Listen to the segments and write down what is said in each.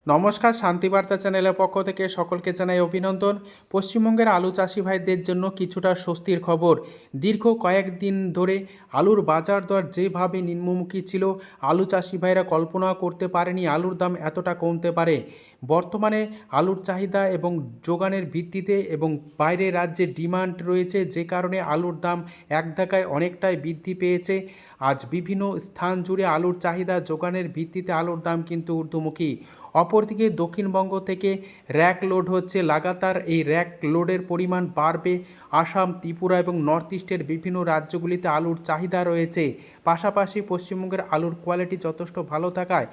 নমস্কার, শান্তিবার্তা চ্যানেলের পক্ষ থেকে সকলকে জানাই অভিনন্দন। পশ্চিমবঙ্গের আলু চাষি ভাইদের জন্য কিছুটা স্বস্তির খবর। দীর্ঘ কয়েকদিন ধরে আলুর বাজার দর যেভাবে নিম্নমুখী ছিল, আলু চাষি ভাইরা কল্পনা করতে পারেনি আলুর দাম এতটা কমতে পারে। বর্তমানে আলুর চাহিদা এবং যোগানের ভিত্তিতে এবং বাইরের রাজ্যে ডিমান্ড রয়েছে, যে কারণে আলুর দাম এক ধাক্কায় অনেকটাই বৃদ্ধি পেয়েছে। আজ বিভিন্ন স্থান জুড়ে আলুর চাহিদা যোগানের ভিত্তিতে আলুর দাম কিন্তু ঊর্ধ্বমুখী। অপরদিকে দক্ষিণবঙ্গ থেকে র্যাক লোড হচ্ছে লাগাতার। এই র্যাক লোডের পরিমাণ বাড়বে। আসাম, ত্রিপুরা এবং নর্থ ইস্টের বিভিন্ন রাজ্যগুলিতে আলুর চাহিদা রয়েছে। পাশাপাশি পশ্চিমবঙ্গের আলুর কোয়ালিটি যথেষ্ট ভালো থাকায়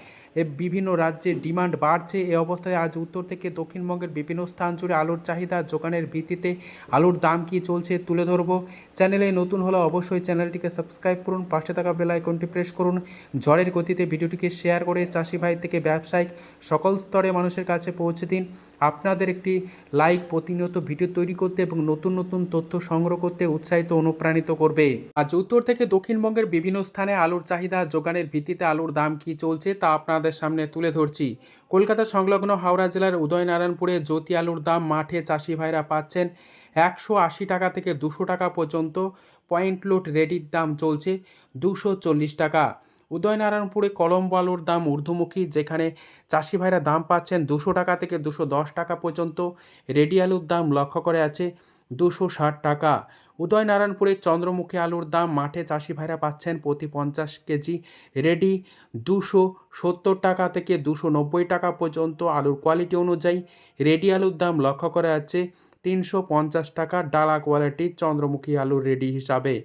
বিভিন্ন রাজ্যে ডিমান্ড বাড়ছে। এই অবস্থায় আজ উত্তর থেকে দক্ষিণবঙ্গের বিভিন্ন স্থান জুড়ে আলুর চাহিদা যোগানের ভিত্তিতে আলুর দাম কী চলছে তুলে ধরব। চ্যানেলে নতুন হলে অবশ্যই চ্যানেলটিকে সাবস্ক্রাইব করুন, পাশে থাকা বেল আইকনটি প্রেস করুন। ঝড়ের গতিতে ভিডিওটিকে শেয়ার করে চাষি ভাই থেকে ব্যবসায়িক সকল স্তরে মানুষের কাছে পৌঁছে দিন। আপনাদের একটি লাইক প্রতিনিয়ত ভিডিও তৈরি করতে এবং নতুন নতুন তথ্য সংগ্রহ করতে উৎসাহিত অনুপ্রাণিত করবে। আজ উত্তর থেকে দক্ষিণবঙ্গের বিভিন্ন স্থানে আলুর চাহিদা যোগানের ভিত্তিতে আলুর দাম কি চলছে তা আপনাদের সামনে তুলে ধরছি। কলকাতা সংলগ্ন হাওড়া জেলার উদয়নারায়ণপুরে জ্যোতি আলুর দাম মাঠে চাষি ভাইরা পাচ্ছেন 180 টাকা থেকে 200 টাকা পর্যন্ত। পয়েন্ট লোড রেডির দাম চলছে 240 টাকা। উদয়নারায়ণপুরে কলম্বো আলুর দাম ঊর্ধ্বমুখী, যেখানে চাষি ভাইরা দাম পাচ্ছেন 200 টাকা থেকে 210 টাকা পর্যন্ত। রেডি আলুর দাম লক্ষ্য করে আছে 260 টাকা। উদয়নারায়ণপুরে চন্দ্রমুখী আলুর দাম মাঠে চাষি ভাইরা পাচ্ছেন প্রতি 50 কেজি রেডি 270 টাকা থেকে 290 টাকা পর্যন্ত। আলুর কোয়ালিটি অনুযায়ী রেডি আলুর দাম লক্ষ্য করে আছে 350 টাকা ডালা কোয়ালিটির চন্দ্রমুখী আলুর রেডি হিসাবে।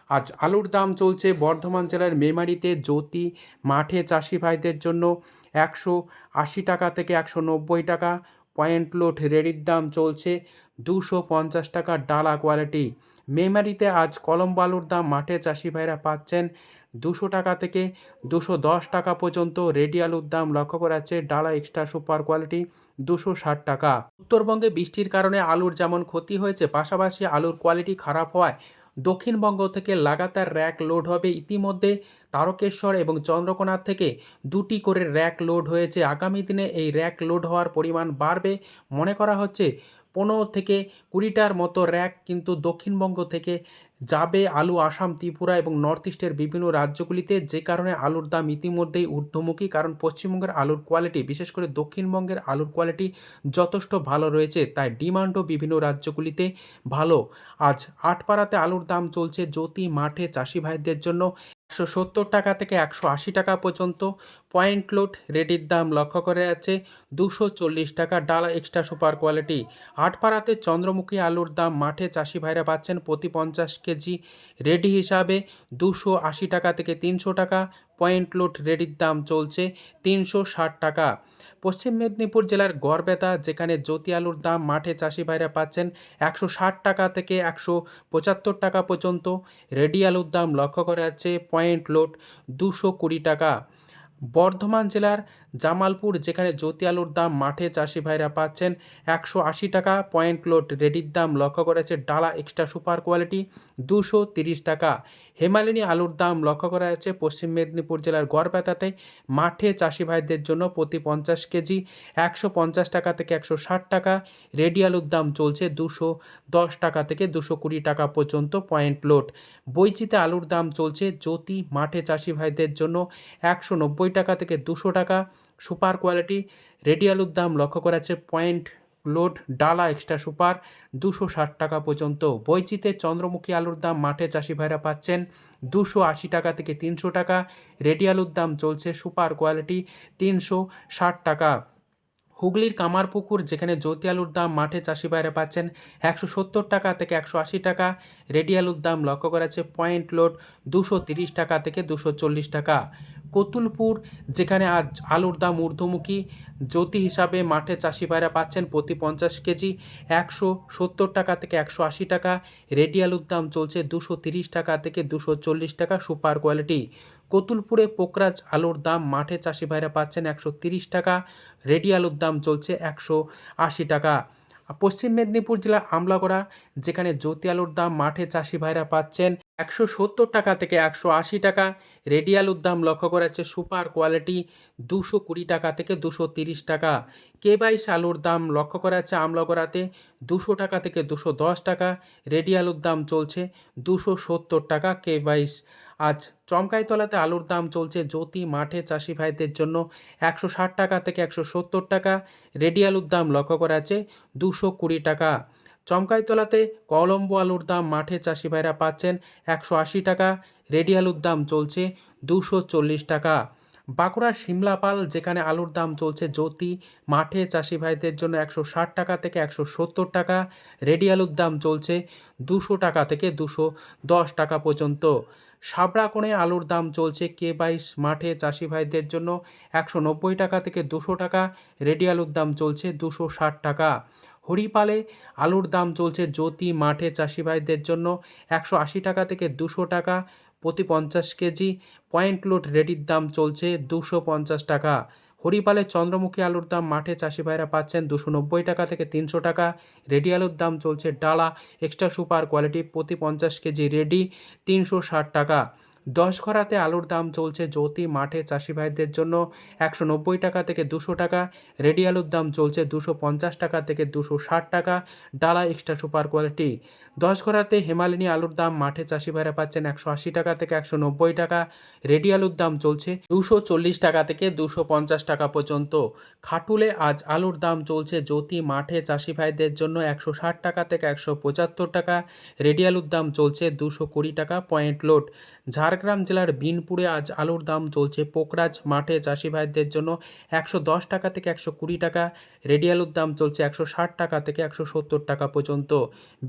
আজ আলুর দাম চলছে বর্ধমান জেলার মেমারিতে জ্যোতি মাঠে চাষি ভাইদের জন্য 180 টাকা থেকে 190 টাকা। পয়েন্ট লোড রেডির দাম চলছে 250 টাকা ডালা কোয়ালিটি। মেমারিতে আজ কলম্বো আলুর দাম মাঠে চাষি ভাইরা পাচ্ছেন 200 টাকা থেকে 210 টাকা পর্যন্ত। রেডি আলুর দাম লক্ষ্য করা যাচ্ছে ডালা এক্সট্রা সুপার কোয়ালিটি 260 টাকা। উত্তরবঙ্গে বৃষ্টির কারণে আলুর যেমন ক্ষতি হয়েছে, পাশাপাশি আলুর কোয়ালিটি খারাপ হওয়ায় দক্ষিণবঙ্গ থেকে লাগাতার র্যাক লোড হবে। ইতিমধ্যে তারকেশ্বর এবং চন্দ্রকোনা থেকে 2টি করে র্যাক লোড হয়েছে। আগামী দিনে এই র্যাক লোড হওয়ার পরিমাণ বাড়বে। মনে করা হচ্ছে 15 থেকে 20টার মতো র্যাক কিন্তু দক্ষিণবঙ্গ থেকে যাবে আলু আসাম, ত্রিপুরা এবং নর্থ ইস্টের বিভিন্ন রাজ্যগুলিতে, যে কারণে আলুর দাম ইতিমধ্যেই ঊর্ধ্বমুখী। কারণ পশ্চিমবঙ্গের আলুর কোয়ালিটি, বিশেষ করে দক্ষিণবঙ্গের আলুর কোয়ালিটি যথেষ্ট ভালো রয়েছে, তাই ডিমান্ডও বিভিন্ন রাজ্যগুলিতে ভালো। আজ আটপাড়াতে আলুর দাম চলছে জ্যোতি মাঠে চাষি ভাইদের জন্য 170 টাকা থেকে 180 টাকা পর্যন্ত। পয়েন্ট লোড রেডির দাম লক্ষ্য করে যাচ্ছে 240 টাকা ডালা এক্সট্রা সুপার কোয়ালিটি। আটপাড়াতে চন্দ্রমুখী আলুর দাম মাঠে চাষি ভাইরা পাচ্ছেন প্রতি 50 কেজি রেডি হিসাবে 280 টাকা থেকে 300 টাকা। পয়েন্ট লোড রেডির দাম চলছে 360 টাকা। পশ্চিম মেদিনীপুর জেলার গড়বেতা, যেখানে জ্যোতি আলুর দাম মাঠে চাষি ভাইরা পাচ্ছেন 160 টাকা থেকে 175 টাকা পর্যন্ত। রেডি আলুর দাম লক্ষ্য করা যাচ্ছে পয়েন্ট লোড 220 টাকা। বর্ধমান জেলার জামালপুর, যেখানে জ্যোতি আলুর দাম মাঠে চাষি ভাইরা পাচ্ছেন 180 টাকা। পয়েন্ট লোড রেডির দাম লক্ষ্য করা যাচ্ছে ডালা এক্সট্রা সুপার কোয়ালিটি 230 টাকা। হেমালিনী আলুর দাম লক্ষ্য করা যাচ্ছে পশ্চিম মেদিনীপুর জেলার গড়বেতাতে মাঠে চাষি ভাইদের জন্য প্রতি 50 কেজি 150 টাকা থেকে 160 টাকা। রেডি আলুর দাম চলছে 210 টাকা থেকে 220 টাকা পর্যন্ত। পয়েন্ট লোড বৈচিতে আলুর দাম চলছে জ্যোতি মাঠে চাষি ভাইদের জন্য 190 টাকা থেকে 200 টাকা। সুপার কোয়ালিটি রেডি আলুর দাম লক্ষ্য করা যাচ্ছে পয়েন্ট লোড ডালা এক্সট্রা সুপার 260 টাকা পর্যন্ত। বৈচিতে চন্দ্রমুখী আলুর দাম মাঠে চাষি ভাইরা পাচ্ছেন 280 টাকা থেকে 300 টাকা। রেডি আলুর দাম চলছে সুপার কোয়ালিটি 360 টাকা। হুগলির কামারপুকুর, যেখানে জ্যোতি আলুর দাম মাঠে চাষি ভাইরা পাচ্ছেন 170 টাকা থেকে 180 টাকা। রেডি আলুর দাম লক্ষ্য করা যাচ্ছে পয়েন্ট লোড 230 টাকা থেকে 240 টাকা। কতুলপুর, যেখানে আজ আলুর দাম ঊর্ধ্বমুখী, জ্যোতি হিসাবে মাঠে চাষি ভাইরা পাচ্ছেন প্রতি 50 কেজি 170 টাকা থেকে 180 টাকা। রেডি আলুর দাম চলছে 230 টাকা থেকে 240 টাকা সুপার কোয়ালিটি। কতুলপুরে পোকরাজ আলুর দাম মাঠে চাষি ভাইরা পাচ্ছেন 130 টাকা। রেডি আলুর দাম চলছে 180 টাকা। পশ্চিম মেদিনীপুর জেলার আমলাগড়া, যেখানে জ্যোতি আলুর দাম মাঠে চাষি ভাইরা পাচ্ছেন 170 টাকা থেকে 180 টাকা। রেডি আলুর দাম লক্ষ্য করা যাচ্ছে সুপার কোয়ালিটি 220 টাকা থেকে 230 টাকা। K22 আলুর দাম লক্ষ্য করা যাচ্ছে আমলগড়াতে 200 টাকা থেকে 210 টাকা। রেডি আলুর দাম চলছে 270 টাকা K22। আজ চমকাইতলাতে আলুর দাম চলছে জ্যোতি মাঠে চাষি ভাইদের জন্য 160 টাকা থেকে 170 টাকা। রেডি আলুর দাম লক্ষ্য করা যাচ্ছে 220 টাকা। চমকাইতলাতে কলম্বো আলুর দাম মাঠে চাষি ভাইরা পাচ্ছেন 180 টাকা। রেডি আলুর দাম চলছে 240 টাকা। বাঁকুড়ার সিমলাপাল যেখানে আলুর দাম চলছে জ্যোতি মাঠে চাষি ভাইদের জন্য 160 টাকা থেকে 170 টাকা। রেডি আলুর দাম চলছে 200 টাকা থেকে 210 টাকা পর্যন্ত। সাবড়াকোণে আলুর দাম চলছে K22 মাঠে চাষি ভাইদের জন্য 190 টাকা থেকে 200 টাকা। রেডি আলুর দাম চলছে 260 টাকা। হরিপালে আলুর দাম চলছে জ্যোতি মাঠে চাষি ভাইদের জন্য 180 টাকা থেকে 200 টাকা প্রতি 50 কেজি। পয়েন্ট লোড রেডির দাম চলছে 250 টাকা। হরিপালে চন্দ্রমুখী আলুর দাম মাঠে চাষি ভাইরা পাচ্ছেন 290 টাকা থেকে 300 টাকা। রেডি আলুর দাম চলছে ডালা এক্সট্রা সুপার কোয়ালিটি প্রতি 50 কেজি রেডি 360 টাকা। 10 ঘরাতে আলুর দাম চলছে জ্যোতি মাঠে চাষি ভাইদের জন্য 190 টাকা থেকে 200 টাকা। রেডি আলুর দাম চলছে 250 টাকা থেকে 260 টাকা ডালা এক্সট্রা সুপার কোয়ালিটি। 10 ঘরাতে হেমালিনী আলুর দাম মাঠে চাষি ভাইরা পাচ্ছেন 180 টাকা থেকে 190 টাকা। রেডি আলুর দাম চলছে 240 টাকা থেকে 250 টাকা পর্যন্ত। খাটুলে আজ আলুর দাম চলছে জ্যোতি মাঠে চাষি ভাইদের জন্য 160 টাকা থেকে 175 টাকা। রেডি আলুর দাম চলছে 220 টাকা পয়েন্ট লোড। ঝাড়গ্রাম জেলার বিনপুরে আজ আলুর দাম চলছে পোকরাজ মাঠে চাষি ভাইদের জন্য 110 টাকা থেকে 120 টাকা। রেডি আলুর দাম চলছে 160 টাকা থেকে 170 টাকা পর্যন্ত।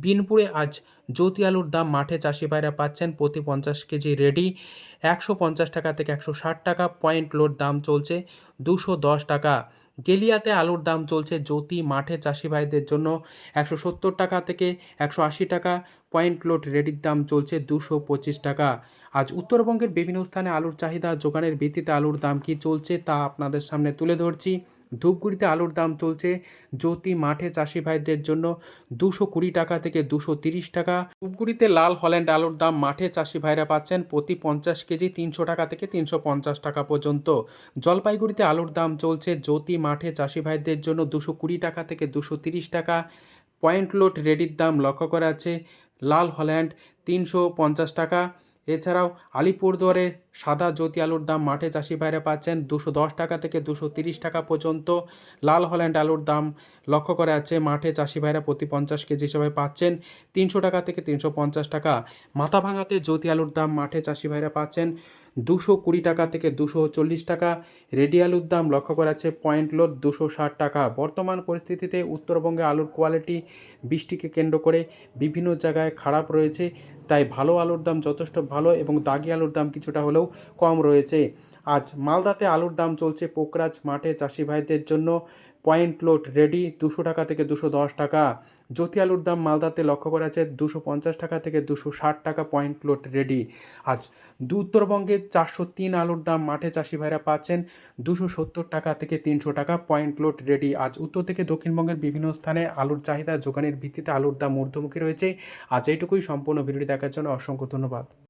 বিনপুরে আজ জ্যোতি আলুর দাম মাঠে চাষি ভাইরা পাচ্ছেন প্রতি 50 কেজি রেডি 150 টাকা থেকে 160 টাকা। পয়েন্ট লোড দাম চলছে 210 টাকা। গেলিয়াতে আলুর দাম চলছে জ্যোতি মাঠে চাষি ভাইদের জন্য 170 টাকা থেকে 180 টাকা। পয়েন্ট লোড রেডির দাম চলছে 225 টাকা। আজ উত্তরবঙ্গের বিভিন্ন স্থানে আলুর চাহিদা যোগানের ভিত্তিতে আলুর দাম কি চলছে তা আপনাদের সামনে তুলে ধরছি। ধূপগুড়িতে আলুর দাম চলছে জ্যোতি মাঠে চাষি ভাইদের জন্য 220 টাকা থেকে 230 টাকা। ধূপগুড়িতে লাল হল্যান্ড আলুর দাম মাঠে চাষি ভাইরা পাচ্ছেন প্রতি 50 কেজি 300 টাকা থেকে 350 টাকা পর্যন্ত। জলপাইগুড়িতে আলুর দাম চলছে জ্যোতি মাঠে চাষি ভাইদের জন্য 220 টাকা থেকে 230 টাকা। পয়েন্ট লোড রেডির দাম লক্ষ্য করা আছে লাল হল্যান্ড 350 টাকা। এছাড়াও আলিপুরদুয়ারের সাদা জ্যোতি আলুর দাম মাঠে চাষি ভাইরা পাচ্ছেন 210 টাকা থেকে 230 টাকা পর্যন্ত। লাল হল্যান্ড আলুর দাম লক্ষ্য করা আছে মাঠে চাষি ভাইরা প্রতি 50 কেজি হিসাবে পাচ্ছেন 300 টাকা থেকে 350 টাকা। মাথাভাঙাতে জ্যোতি আলুর দাম মাঠে চাষি ভাইরা পাচ্ছেন 220 টাকা থেকে 240 টাকা। রেডি আলুর দাম লক্ষ্য করা আছে পয়েন্ট লোড 260 টাকা। বর্তমান পরিস্থিতিতে উত্তরবঙ্গে আলুর কোয়ালিটি বৃষ্টিকে কেন্দ্র করে বিভিন্ন জায়গায় খারাপ রয়েছে, তাই ভালো আলুর দাম যথেষ্ট ভালো এবং দাগি আলুর দাম কিছুটা হলেও কম রয়েছে। আজ মালদাতে আলুর দাম চলছে পোকরাজ মাঠে চাষি ভাইদের জন্য পয়েন্ট লোড রেডি 200 টাকা থেকে 210 টাকা। জ্যোতি আলুর দাম মালদাতে লক্ষ্য করা আছে 250 টাকা থেকে 260 টাকা পয়েন্ট লোড রেডি। আজ উত্তরবঙ্গে 403 আলুর দাম মাঠে চাষি ভাইরা পাচ্ছেন 270 টাকা থেকে 300 টাকা পয়েন্ট লোড রেডি। আজ উত্তর থেকে দক্ষিণবঙ্গের বিভিন্ন স্থানে আলুর চাহিদা যোগানের ভিত্তিতে আলুর দাম ঊর্ধ্বমুখী রয়েছে। আজ এইটুকুই। সম্পূর্ণ ভিডিওটি দেখার জন্য অসংখ্য ধন্যবাদ।